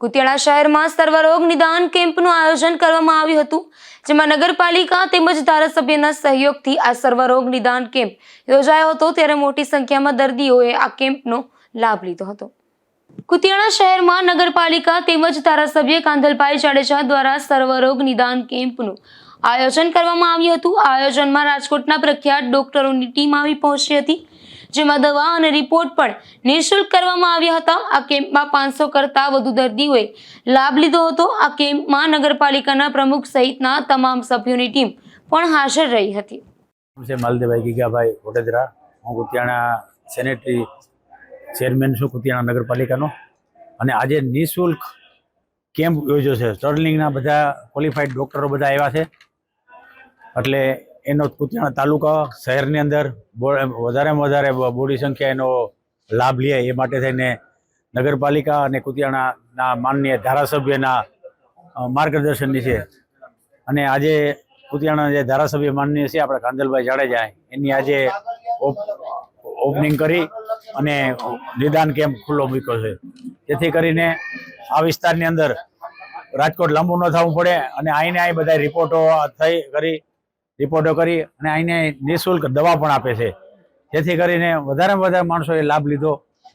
કુતિયાણા શહેરમાં સર્વરોગ નિદાન કેમ્પનું આયોજન કરવામાં આવ્યું હતું, જેમાં નગરપાલિકા તેમજ ધારાસભ્યના સહયોગથી આ સર્વરોગ નિદાન કેમ્પ યોજાયો હતો। ત્યારે મોટી સંખ્યામાં દર્દીઓએ આ કેમ્પનો લાભ લીધો હતો। કુતિયાણા શહેરમાં નગરપાલિકા તેમજ ધારાસભ્ય કાંધલભાઈ જાડેજા દ્વારા સર્વરોગ નિદાન કેમ્પનું આયોજન કરવામાં આવ્યું હતું। આ આયોજનમાં રાજકોટના પ્રખ્યાત ડોક્ટરોની ટીમ આવી પહોંચી હતી, જેમાં દવા અને રિપોર્ટ પણ નિઃશુલ્ક કરવામાં આવ્યા હતા। આ કેમ્પમાં 500 કરતા વધુ દર્દીઓએ લાભ લીધો હતો। આ કેમ્પમાં નગરપાલિકાના પ્રમુખ સહિતના તમામ સભ્યોની ટીમ પણ હાજર રહી હતી। માલદેવભાઈ ગીગાભાઈ વડોદરા, હું કુતિયાણા સેનેટરી ચેરમેન છું કુતિયાણા નગરપાલિકાનો, અને આજે નિઃશુલ્ક કેમ્પ યોજ્યો છે। સ્ટર્લિંગના બધા ક્વોલિફાઈડ ડૉક્ટરો બધા આવ્યા છે, એટલે એનો કુતિયાણા તાલુકા શહેરની અંદર વધારેમાં વધારે બોડી સંખ્યા એનો લાભ લે એ માટે થઈને નગરપાલિકા અને કુતિયાણાના માનનીય ધારાસભ્યના માર્ગદર્શનની છે। અને આજે કુતિયાણા જે ધારાસભ્ય માનનીય છે આપણા કાંધલભાઈ જાડેજા, એની આજે ઓપનિંગ કરી અને નિદાન કેમ્પ ખુલ્લો મૂક્યો છે, જેથી કરીને આ વિસ્તારની અંદર રાજકોટ લાંબુ ન થવું પડે અને અહીં બધા રિપોર્ટો કરી અને અહીં નિઃશુલ્ક દવા પણ આપે છે, જેથી કરીને વધારેમાં વધારે માણસોએ લાભ લીધો।